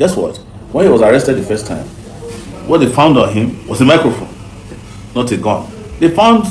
Guess what? When he was arrested the first time, what they found on him was a microphone, not a gun. They found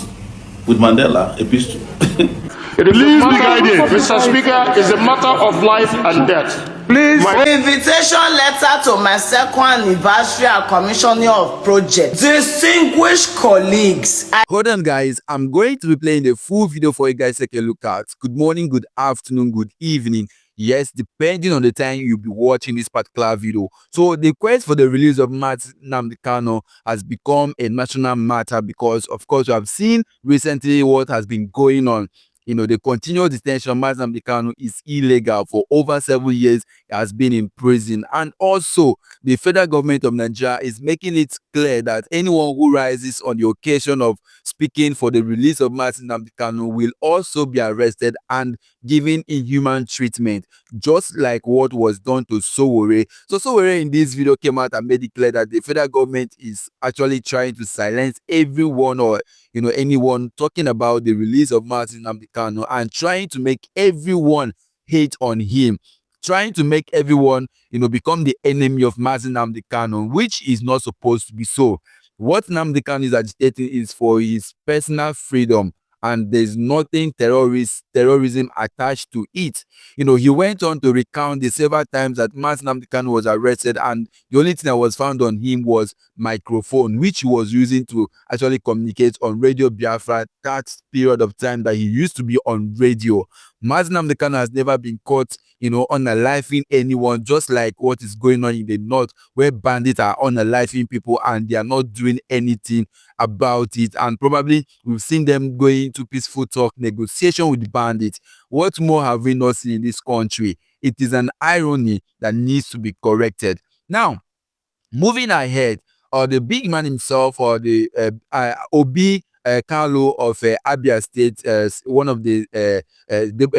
with Mandela a pistol. Please be guided. Mr. Speaker, it's a matter of life and death. Please. Invitation letter to my second anniversary and commissioning of project. Distinguished colleagues. Hold on, guys. I'm going to be playing the full video for you guys to take a look at. Good morning, good afternoon, good evening. Yes, depending on the time you'll be watching this particular video. So the quest for the release of Nnamdi Kanu has become a national matter because, of course, we have seen recently what has been going on. You know, the continuous detention of Nnamdi Kanu is illegal. For over 7 years, he has been in prison. And also, the federal government of Nigeria is making it clear that anyone who rises on the occasion of speaking for the release of Nnamdi Kanu will also be arrested and given inhuman treatment, just like what was done to Sowore. So Sowore in this video came out and made it clear that the federal government is actually trying to silence everyone or anyone talking about the release of Nnamdi Kanu and trying to make everyone hate on him, trying to make everyone become the enemy of Nnamdi Kanu, which is not supposed to be so. What Nnamdi Kanu is agitating is for his personal freedom, and there's nothing terrorism attached to it. He went on to recount the several times that Nnamdi Kanu was arrested, and the only thing that was found on him was microphone, which he was using to actually communicate on Radio Biafra, that period of time that he used to be on radio. Nnamdi Kanu has never been caught unaliving anyone, just like what is going on in the north, where bandits are unaliving people and they are not doing anything about it. And probably we've seen them going to peaceful talk negotiation with the bandits. What more have we not seen in this country? It is an irony that needs to be corrected. Now, moving ahead, the big man himself, or the Obi Carlo of Abia State, one of the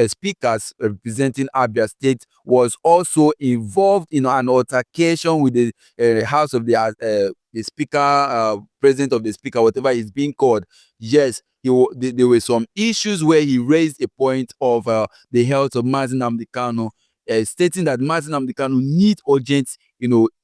speakers representing Abia State, was also involved in an altercation with the House of the Speaker, President of the Speaker, whatever is being called. Yes, there were some issues where he raised a point of the health of Nnamdi Kanu, stating that Nnamdi Kanu needs urgent,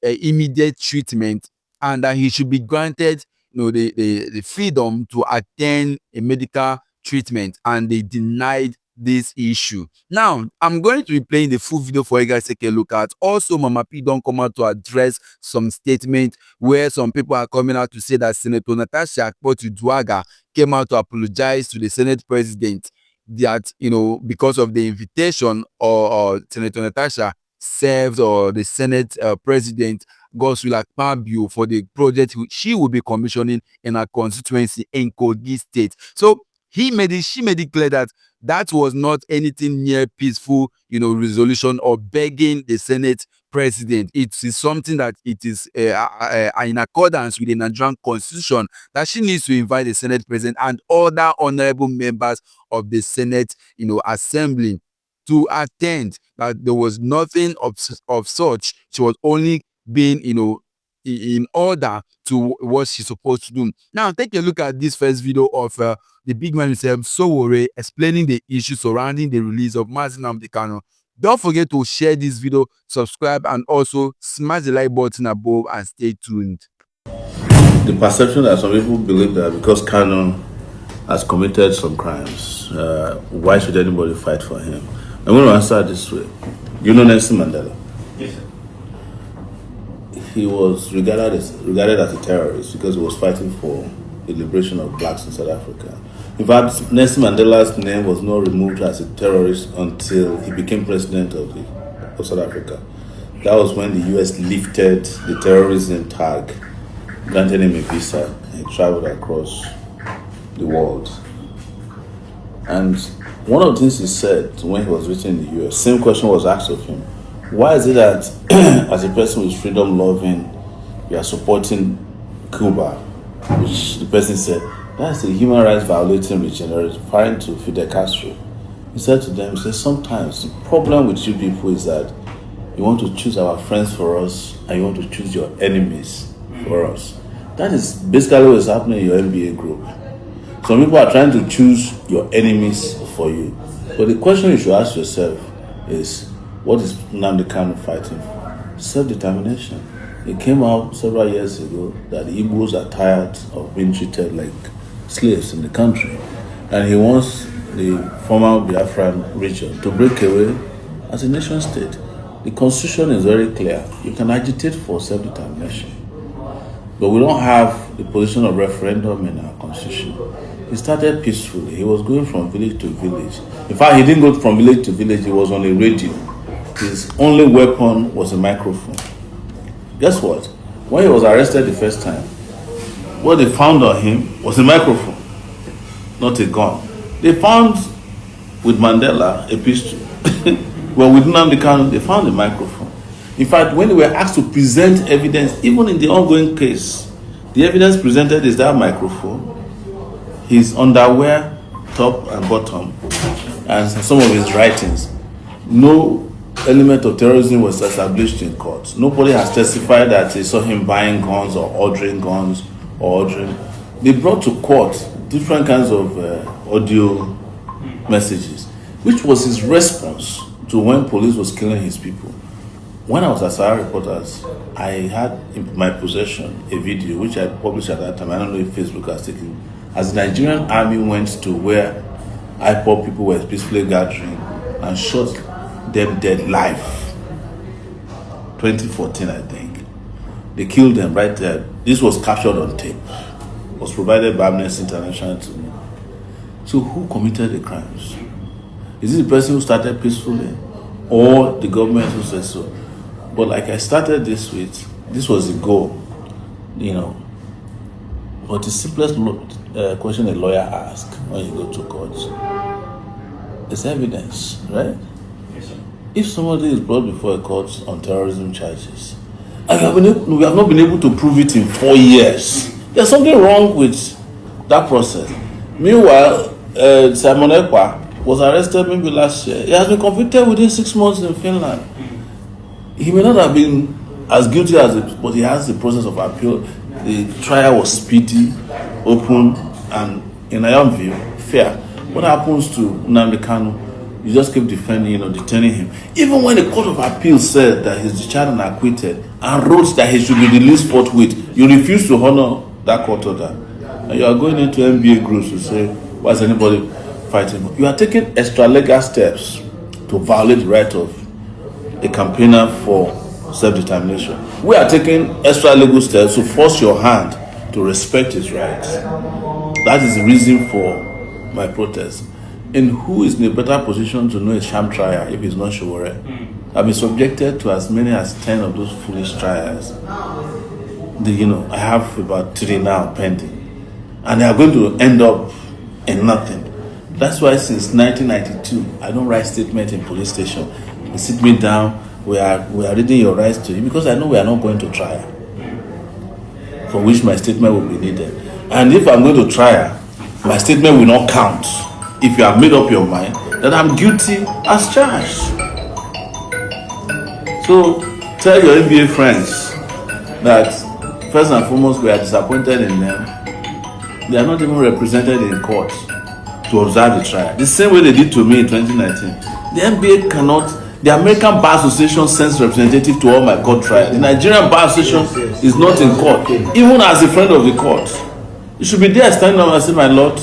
immediate treatment, and that he should be granted the freedom to attend a medical treatment, and they denied this issue. Now, I'm going to be playing the full video for you guys to take a look at. Also, mamap don't come out to address some statement where some people are coming out to say that Senator Natasha came out to apologize to the Senate president, that because of the invitation or Senator Natasha served or the Senate president Godswill Akpabio for the project she will be commissioning in her constituency in Kogi State. So she made it clear that that was not anything near peaceful, resolution or begging the Senate president. It is something that it is in accordance with the Nigerian constitution that she needs to invite the Senate president and other honorable members of the Senate, assembly to attend. That there was nothing of such. She was only being, in order to what she's supposed to do. Now, take a look at this first video of the big man himself, Sowore, explaining the issues surrounding the release of Nnamdi Kanu. Don't forget to share this video, subscribe, and also smash the like button above and stay tuned. The perception that some people believe that because Kanu has committed some crimes, why should anybody fight for him? I'm going to answer this way. You know Nelson Mandela? Yes, sir. He was regarded as a terrorist because he was fighting for the liberation of blacks in South Africa. In fact, Nelson Mandela's name was not removed as a terrorist until he became president of South Africa. That was when the US lifted the terrorism tag, granted him a visa, and he traveled across the world. And one of the things he said when he was visiting the US, same question was asked of him. Why is it that as a person who is freedom loving, you are supporting Cuba? Which the person said, that's a human rights violating regime, referring to Fidel Castro. He said to them, sometimes the problem with you people is that you want to choose our friends for us and you want to choose your enemies for us. That is basically what is happening in your NBA group. Some people are trying to choose your enemies for you. But the question you should ask yourself is, what is Nnamdi Kanu fighting for? self-determination. It came out several years ago that the Igbos are tired of being treated like slaves in the country. And he wants the former Biafran region to break away as a nation state. The constitution is very clear. You can agitate for self-determination. But we don't have the position of referendum in our constitution. He started peacefully. He was going from village to village. In fact, he didn't go from village to village. He was on a radio. His only weapon was a microphone. Guess what? When he was arrested the first time, what they found on him was a microphone, not a gun. They found with Mandela a pistol. Well, with Nnamdi Kanu, they found a microphone. In fact, when they were asked to present evidence, even in the ongoing case, the evidence presented is that microphone, his underwear, top and bottom, and some of his writings. No element of terrorism was established in court. Nobody has testified that they saw him buying guns or ordering guns or ordering. They brought to court different kinds of audio messages, which was his response to when police was killing his people. When I was at Sowore Reporters, I had in my possession a video which I published at that time. I don't know if Facebook has taken. As the Nigerian army went to where IPOB people were peacefully gathering and shot them dead live. 2014, I think. They killed them right there. This was captured on tape. It was provided by Amnesty International to me. So who committed the crimes? Is it the person who started peacefully or the government who said so? But like I started this with, this was the goal, you know. But the simplest question a lawyer asks when you go to court is evidence, right? Yes, sir. If somebody is brought before a court on terrorism charges, and we have not been able to prove it in 4 years, there's something wrong with that process. Meanwhile, Simon Ekpa was arrested maybe last year. He has been convicted within 6 months in Finland. He may not have been as guilty as it, but he has the process of appeal. The trial was speedy, open, and in my own view, fair. What happens to Nnamdi Kanu? You just keep defending, detaining him. Even when the Court of Appeal said that he's discharged and acquitted and wrote that he should be released forthwith, you refuse to honor that court order. And you are going into NBA groups to say, why is anybody fighting? You are taking extra legal steps to violate the right of a campaigner for self-determination. We are taking extra legal steps to force your hand to respect his rights. That is the reason for my protest. And who is in a better position to know a sham trial if it's not Sowore? I've been subjected to as many as 10 of those foolish trials. I have about 3 now pending. And they are going to end up in nothing. That's why since 1992, I don't write statement in police station. They sit me down, we are reading your rights to you, because I know we are not going to trial, for which my statement will be needed. And if I'm going to trial, my statement will not count if you have made up your mind that I'm guilty as charged. So tell your NBA friends that first and foremost we are disappointed in them. They are not even represented in court to observe the trial. The same way they did to me in 2019. The NBA cannot. The American Bar Association sends representative to all my court trials. The Nigerian Bar Association is not in court, even as a friend of the court. You should be there standing up and say, my Lord,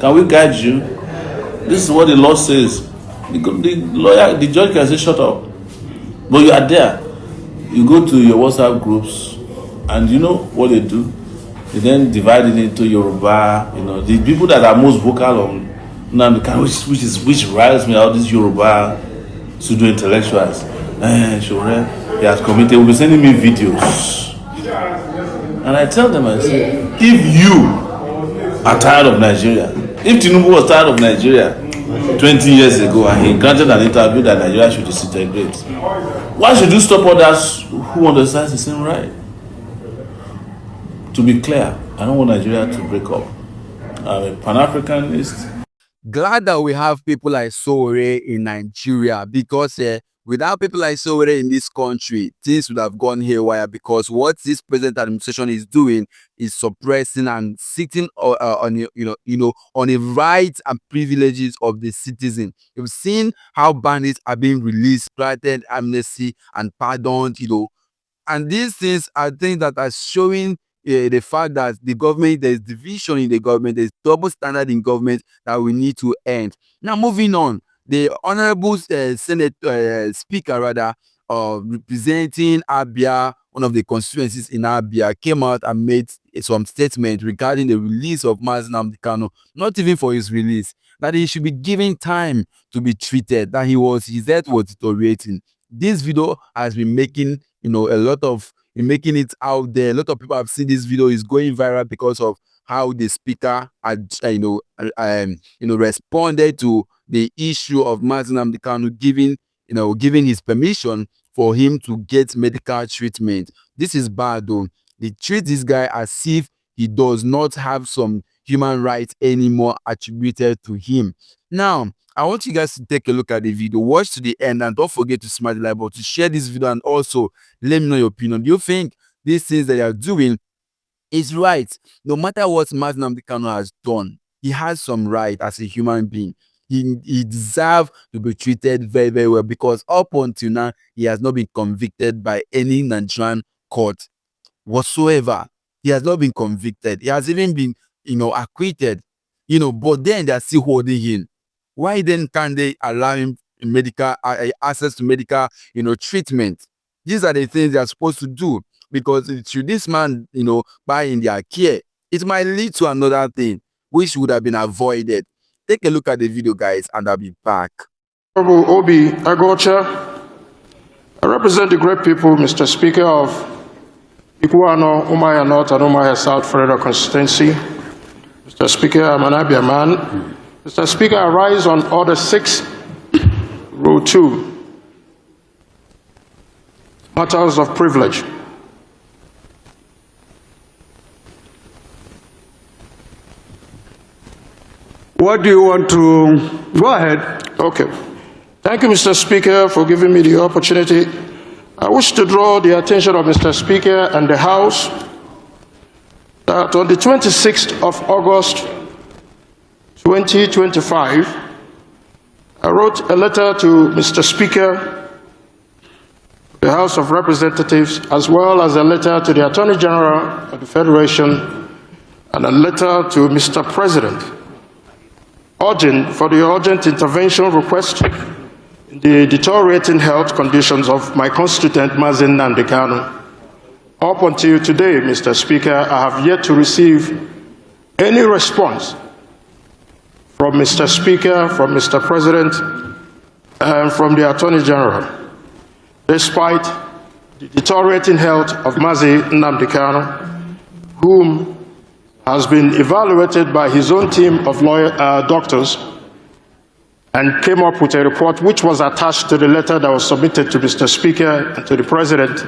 can we guide you? This is what the law says. The judge can say, shut up. But you are there. You go to your WhatsApp groups, and you know what they do? They then divide it into Yoruba, the people that are most vocal on Nnamdi Kanu, which riles me out, these Yoruba pseudo-intellectuals. Sowore, he has committed, will be sending me videos. And I tell them, I say, if you are tired of Nigeria, if Tinubu was tired of Nigeria 20 years ago and he granted an interview that Nigeria should disintegrate, why should you stop others who understand the same right? To be clear, I don't want Nigeria to break up. I'm a Pan-Africanist. Glad that we have people like Sowore in Nigeria, because Without people like Sowore in this country, things would have gone haywire, because what this present administration is doing is suppressing and sitting on on the rights and privileges of the citizen. You've seen how bandits are being released, granted amnesty and pardoned, and these things are things that are showing the fact that the government, there's division in the government, there's double standard in government that we need to end. Now, moving on, the honorable Senate Speaker, rather, representing Abia, one of the constituencies in Abia, came out and made some statement regarding the release of Nnamdi Kanu, not even for his release, that he should be given time to be treated, that his health was deteriorating. This video has been making a lot of making it out there. A lot of people have seen this video. Is going viral because of how the speaker had responded to the issue of Nnamdi Kanu giving his permission for him to get medical treatment. This is bad though. They treat this guy as if he does not have some human rights anymore attributed to him. Now, I want you guys to take a look at the video, watch to the end, and don't forget to smash the like button, to share this video, and also let me know your opinion. Do you think these things that they are doing is right? No matter what Nnamdi Kanu has done, he has some right as a human being. He deserves to be treated very, very well, because up until now, he has not been convicted by any Nigerian court whatsoever. He has not been convicted. He has even been, acquitted, but then they are still holding him. Why then can't they allow him medical access to medical, treatment? These are the things they are supposed to do, because should this man, buy in their care, it might lead to another thing which would have been avoided. Take a look at the video, guys, and I'll be back. Honorable Obi Agocha, I represent the great people, Mr. Speaker, of Ikuano, Umaya North and Umaya South Federal Constituency. Mr. Speaker, I'm an Abia man. Mr. Speaker, I rise on Order 6, Rule 2, matters of privilege. What do you want to... Go ahead. Okay. Thank you, Mr. Speaker, for giving me the opportunity. I wish to draw the attention of Mr. Speaker and the House that on the 26th of August, 2025, I wrote a letter to Mr. Speaker, the House of Representatives, as well as a letter to the Attorney General of the Federation and a letter to Mr. President, urging for the urgent intervention request in the deteriorating health conditions of my constituent, Nnamdi Kanu. Up until today, Mr. Speaker, I have yet to receive any response from Mr. Speaker, from Mr. President, and from the Attorney General, despite the deteriorating health of Nnamdi Kanu, whom has been evaluated by his own team of doctors and came up with a report which was attached to the letter that was submitted to Mr. Speaker and to the President,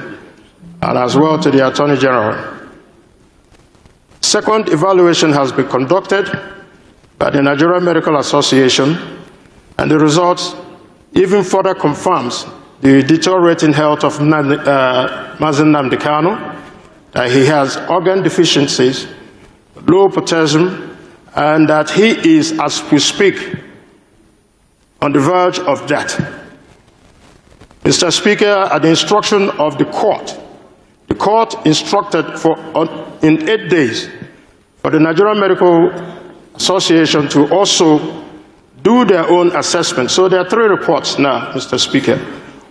and as well to the Attorney General. Second evaluation has been conducted by the Nigerian Medical Association, and the results even further confirms the deteriorating health of Nnamdi Kanu, that he has organ deficiencies, low potassium, and that he is, as we speak, on the verge of death. Mr. Speaker, at the instruction of the court instructed in 8 days for the Nigerian Medical Association to also do their own assessment. So there are 3 reports now, Mr. Speaker,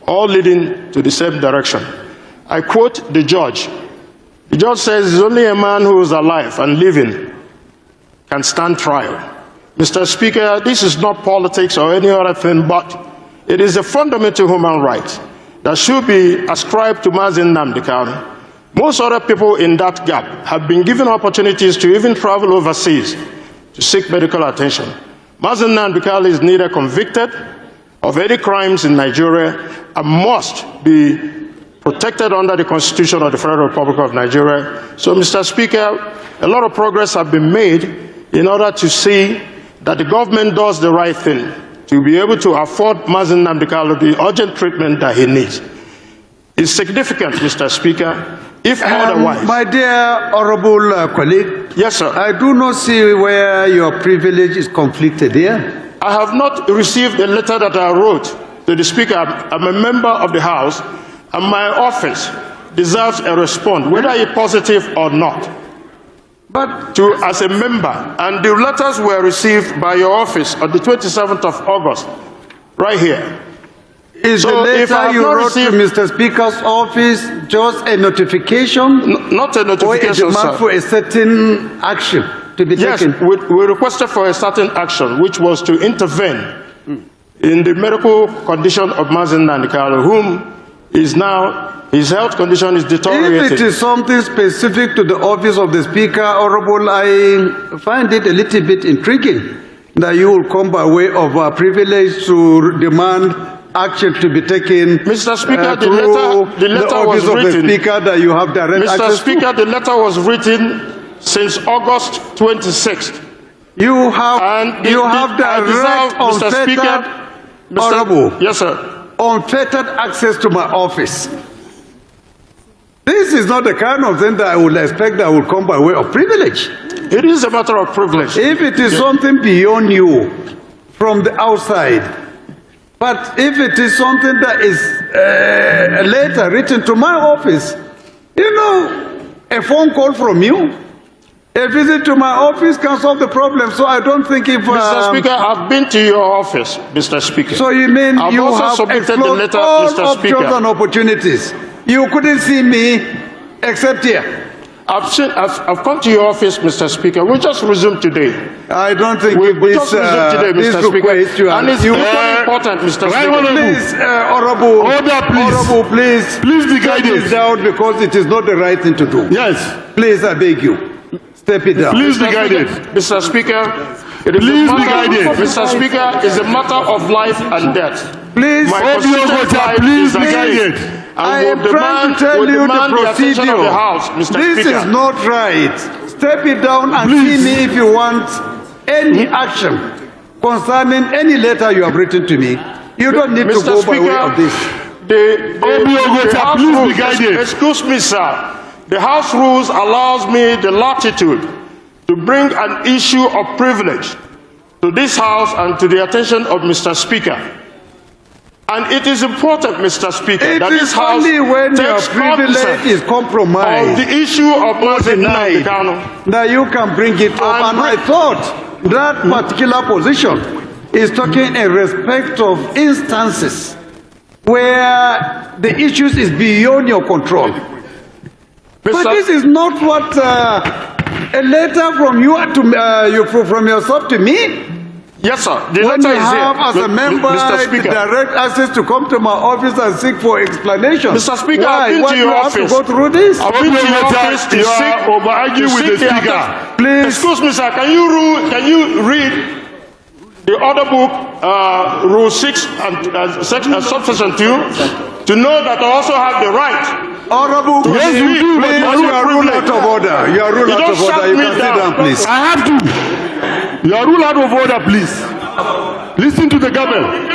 all leading to the same direction. I quote the judge. The judge says, "It's only a man who is alive and living can stand trial." Mr. Speaker, this is not politics or any other thing, but it is a fundamental human right that should be ascribed to Nnamdi Kanu. Most other people in that gap have been given opportunities to even travel overseas to seek medical attention. Nnamdi Kanu is neither convicted of any crimes in Nigeria and must be protected under the Constitution of the Federal Republic of Nigeria. So, Mr. Speaker, a lot of progress has been made in order to see that the government does the right thing to be able to afford Mazen Nnamdi Kanu the urgent treatment that he needs. It's significant, Mr. Speaker, if otherwise. My dear honorable colleague. Yes, sir. I do not see where your privilege is conflicted here. I have not received a letter that I wrote to the Speaker. I'm a member of the House, and my office deserves a response, whether it's positive or not. But As a member, and the letters were received by your office on the 27th of August, right here. is the letter you wrote to Mr. Speaker's office just a notification? Not a notification, or a demand for a certain action to be taken? Yes, we requested for a certain action, which was to intervene in the medical condition of Mazen Nnamdi Kanu, whom is now, his health condition is deteriorating. If it is something specific to the office of the Speaker, Honorable, I find it a little bit intriguing that you will come by way of a privilege to demand action to be taken. Mr. Speaker, through the letter was office written. of the Speaker that you have direct Mr. access Speaker, to. the letter was written since August 26th. You have And direct, Mr. Speaker, Honorable, yes, sir. unfettered access to my office. This is not the kind of thing that I would expect that will come by way of privilege. It is a matter of privilege. If it is something beyond you, from the outside, but if it is something that is a letter written to my office, you know, a phone call from you, a visit to my office can solve the problem. So I don't think if... Mr. Speaker, I've been to your office, Mr. Speaker. So you mean I've you also have submitted the explored letter, all Mr. options Speaker. and opportunities. You couldn't see me except here. I've come to your office, Mr. Speaker. We just resumed today. I don't think We this, just resumed today, this Mr. Speaker. request you And it's you very important, Mr. Speaker. Please, Honorable, Order, please. Honorable, please. Please be Step guided. it down because it is not the right thing to do. Yes. Please, I beg you. Step it down. Please be guided. Mr. Speaker, it is Please a be matter, guided. Mr. Speaker, it's a matter of life and death. Please, My Obio constituent Gota, right please is be at guided. stake. I And am trying to tell you the attention procedure. of the House, Mr. This Speaker. is not right. Step it down and Please. see me if you want any action concerning any letter you have written to me. You don't need to Mr. go by way Speaker, of this. Obio Gota, House please be rules, guided. excuse me, sir. The House rules allows me the latitude to bring an issue of privilege to this House and to the attention of Mr. Speaker. And it is important, Mr. Speaker, It that this is House only when your takes privilege cognizance is of compromised the issue of Mazen Nnamdi denied Kanu. that you can bring it up. And And I thought that particular position is talking in respect of instances where the issues is beyond your control. But this is not what a letter from you to from yourself to me. Yes, sir. The When letter you is here. have as a member Mr. Speaker. direct access to come to my office and seek for explanation. Mr. Speaker, why? I've been Why to do your you have to office. go through this? I've been to your office to You seek are over-arguing with the Speaker. Please. Excuse me, sir. Can you read the order book, Rule 6 and subsection 2, to know that I also have the right? Honorable, Yes, please, we do, but please, you you are ruled privilege. out of order. You are ruled You out don't of order. shut You me can sit down. down, please. I have to. You are ruled out of order, please. Listen to the government.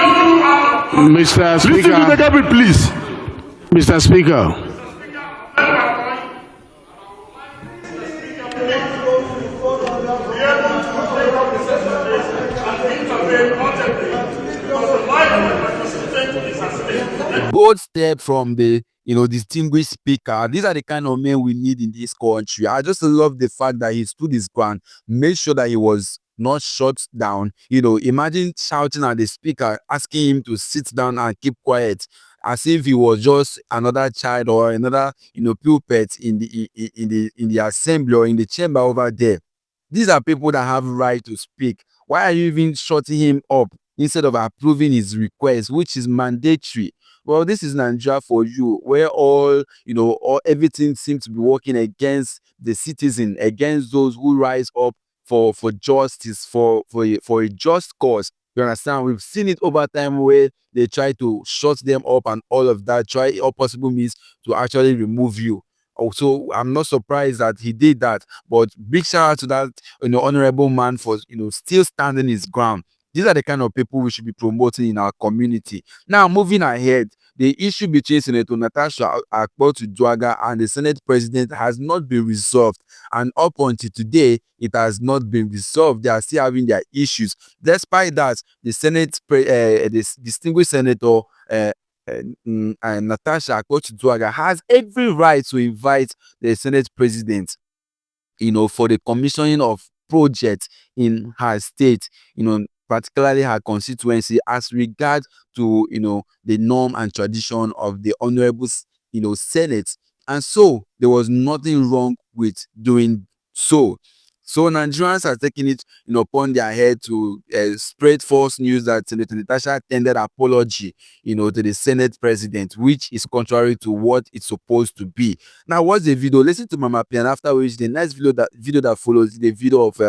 Mr. Listen to the Speaker, government, please. Mr. Speaker, Bold step from the distinguished speaker. These are the kind of men we need in this country. I just love the fact that he stood his ground, made sure that he was not shut down. Imagine shouting at the speaker, asking him to sit down and keep quiet, as if he was just another child or another puppet in the assembly or in the chamber over there. These are people that have right to speak. Why are you even shutting him up instead of approving his request, which is mandatory? Well, this is Nigeria for you, where all everything seems to be working against the citizen, against those who rise up for justice, for a just cause. You understand? We've seen it over time where they try to shut them up and all of that, try all possible means to actually remove you. Also, I'm not surprised that he did that, but big shout out to that honorable man for still standing his ground. These are the kind of people we should be promoting in our community. Now, moving ahead, the issue between Senator Natasha Akpabio and the Senate President has not been resolved. And up until today, it has not been resolved. They are still having their issues. Despite that, the distinguished Senator Natasha Akpabio has every right to invite the Senate President, for the commissioning of projects in her state, particularly her constituency, as regards to, the norm and tradition of the honorable, Senate. And so there was nothing wrong with doing so. So Nigerians are taking it, upon their head to spread false news that Senator Natasha tendered apology, to the Senate President, which is contrary to what it's supposed to be. Now, watch the video. Listen to mamap, and after which the next video that follows, the video of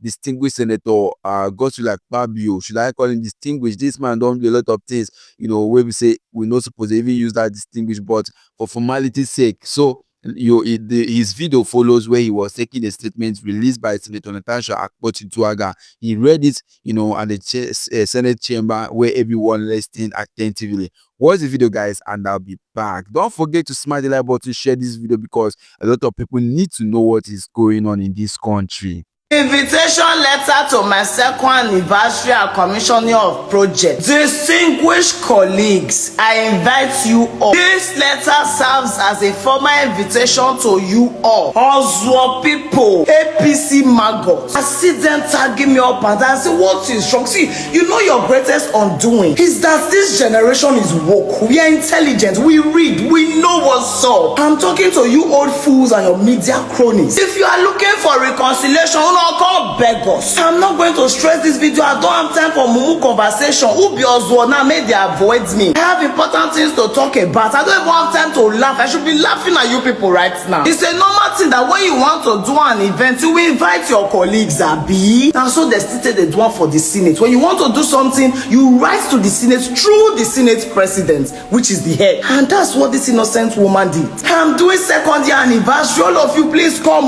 distinguished Senator Akpabio. Should I call him distinguished? This man don't do a lot of things, where we say we're not supposed to even use that distinguished, but for formality's sake. So his video follows where he was taking a statement released by Senator Natasha Akpabio. He read it, at the Senate chamber where everyone listened attentively. Watch the video, guys, and I'll be back. Don't forget to smash the like button, share this video, because a lot of people need to know what is going on in this country. Invitation letter to my second anniversary and commissioning of project. Distinguished colleagues, I invite you all. This letter serves as a formal invitation to you all. Oswald people, APC maggots. I see them tagging me up and I say, what is wrong? See, your greatest undoing is that this generation is woke. We are intelligent. We read. We know what's up. I'm talking to you old fools and your media cronies. If you are looking for reconciliation, call beggars. I'm not going to stress this video. I don't have time for mumu conversation. Who be Oswald now made they avoid me? I have important things to talk about. I don't even have time to laugh. I should be laughing at you people right now. It's a normal thing that when you want to do an event, you will invite your colleagues, Abi. And so they stated they do one for the Senate. When you want to do something, you write to the Senate through the Senate President, which is the head. And that's what this innocent woman did. I'm doing second year anniversary. All of you, please come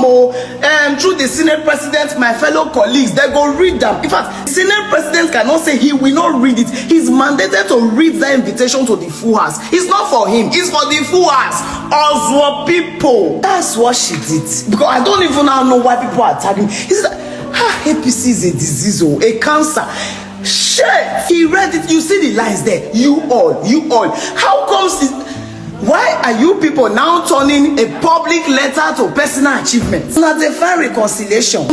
through the Senate President. My fellow colleagues, they go read them. In fact, the Senate President cannot say he will not read it. He's mandated to read the invitation to the full house. It's not for him, it's for the full house. Oswald people. That's what she did. Because I don't even now know why people are tagging. It's like, APC is a disease or a cancer. Shit! He read it. You see the lines there. You all. How comes why are you people now turning a public letter to personal achievements? Not a fair reconciliation.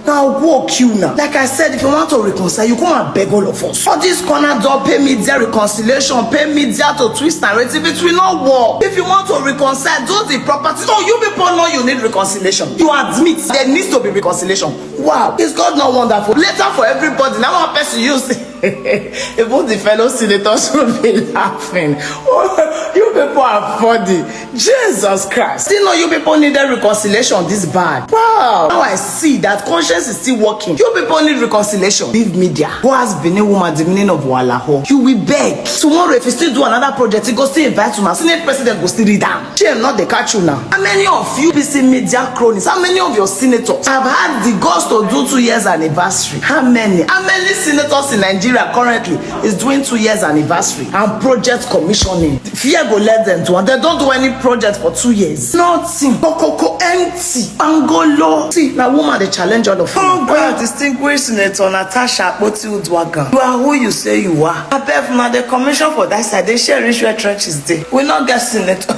Now walk you now. Like I said, if you want to reconcile, you come and beg all of us. For this corner door, pay media reconciliation, pay media to twist narrative. It will not work. If you want to reconcile, do the property. No, you people know you need reconciliation. You admit there needs to be reconciliation. Wow, is God not wonderful? Later for everybody. Now one person use even the fellow senators will be laughing. Oh, you people are funny. Jesus Christ. Still know you people needed reconciliation this bad. Wow. Now I see that conscience is still working. You people need reconciliation. Leave media. Who has been a woman the meaning of Walaho? You will beg. Tomorrow if you still do another project, you go still invite you now. Senate President go still read down. Shame not the catch you now. How many of you PC media cronies? How many of your senators have had the guts to do 2 years anniversary? How many senators in Nigeria currently is doing 2 years anniversary and project commissioning? Fear go let them do, and they don't do any project for 2 years. Nothing. Kokoko empty. Angolo. See, now woman they challenge all of you. Oh God, distinguished Senator Natasha Akpabio. You are who you say you are. I bet from the commission for that side, they share rich where trenches day. We not get senator.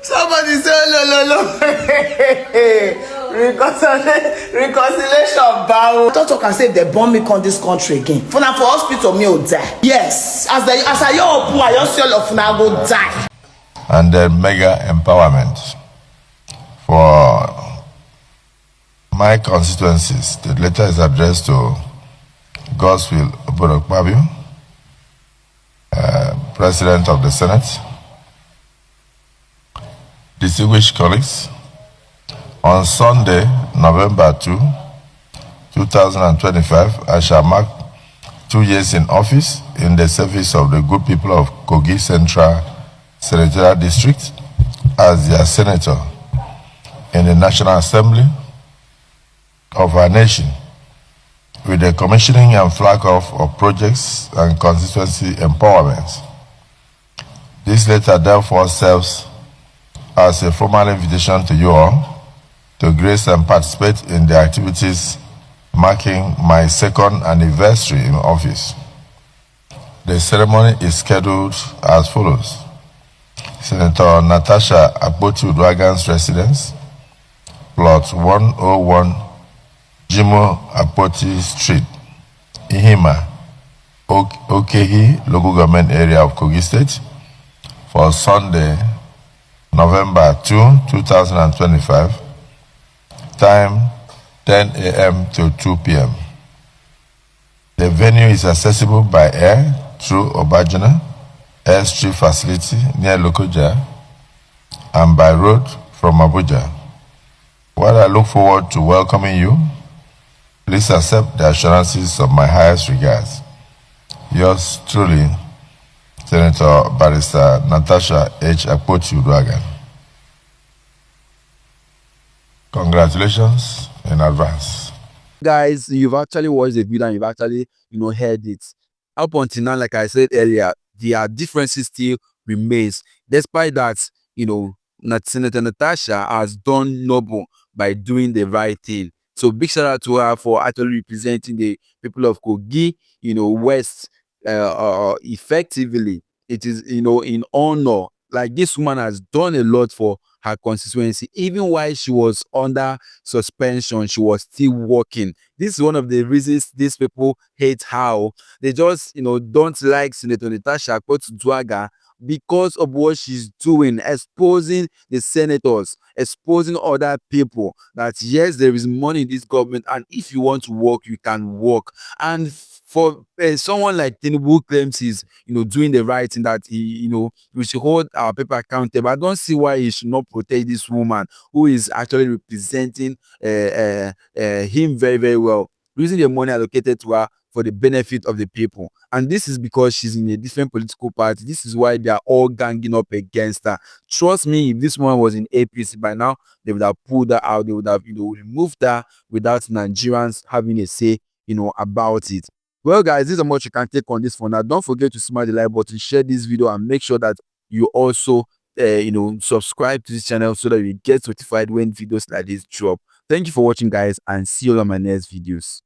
Somebody say no. Reconciliation bow. Doctor can say if they bomb me on this country again. For now for hospital me will die. Yes. As I your poor, your soul of now go die. And then mega empowerment for my constituencies. The letter is addressed to Godswill Akpabio, President of the Senate. Distinguished colleagues, on Sunday, November 2, 2025, I shall mark 2 years in office in the service of the good people of Kogi Central Senatorial District as their senator in the National Assembly. of our nation, with the commissioning and flag off of projects and constituency empowerment. This letter therefore serves as a formal invitation to you all to grace and participate in the activities marking my second anniversary in office. The ceremony is scheduled as follows. Senator Natasha Akpabio's residence, plot 101, Jimo Apoti Street, Ihima, Okehi, local government area of Kogi State, for Sunday, November 2, 2025, time 10 a.m. to 2 p.m. The venue is accessible by air through Obajana Airstrip facility near Lokoja and by road from Abuja. While I look forward to welcoming you, please accept the assurances of my highest regards. Yours truly, Senator Barrister Natasha H. Akpabio. Congratulations in advance. Guys, you've actually watched the video and you've actually, heard it. Up until now, like I said earlier, their differences still remains. Despite that, Senator Natasha has done noble by doing the right thing. So big shout out to her for actually representing the people of Kogi, West, effectively. It is, in honor. Like, this woman has done a lot for her constituency. Even while she was under suspension, she was still working. This is one of the reasons these people hate her. They just, don't like Senator Natasha Akpabio because of what she's doing, exposing the senators, exposing other people that yes, there is money in this government, and if you want to work, you can work. And for someone like Tinubu claims he's doing the right thing, that he we should hold our people accountable. I don't see why he should not protect this woman who is actually representing him very, very well, using the money allocated to her for the benefit of the people. And this is because she's in a different political party. This is why they are all ganging up against her. Trust me, if this one was in APC by now, they would have pulled her out. They would have removed her without Nigerians having a say about it. Well, guys, this is how much you can take on this for now. Don't forget to smash the like button, share this video, and make sure that you also subscribe to this channel so that you get notified when videos like this drop. Thank you for watching, guys, and see you on my next videos.